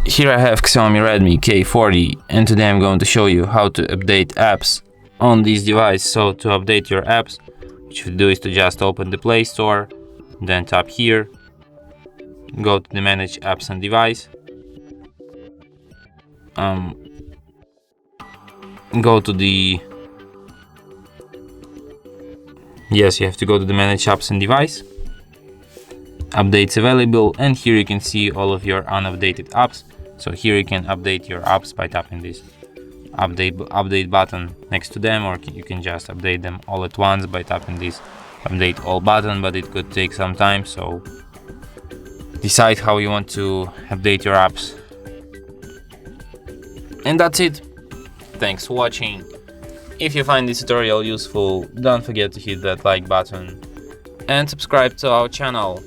Here I have XIAOMI Redmi K40, and today I'm going to show you how to update apps on this device. So to update your apps, what you do is to just open the Play Store, then tap here, go to the Manage Apps and Device, go to the you have to go to the Manage Apps and Device, Updates Available, and here you can see all of your unupdated apps. So here you can update your apps by tapping this update button next to them, or you can just update them all at once by tapping this update all button, but it could take some time, so decide how you want to update your apps. And that's it. Thanks for watching. If you find this tutorial useful, don't forget to hit that like button and subscribe to our channel.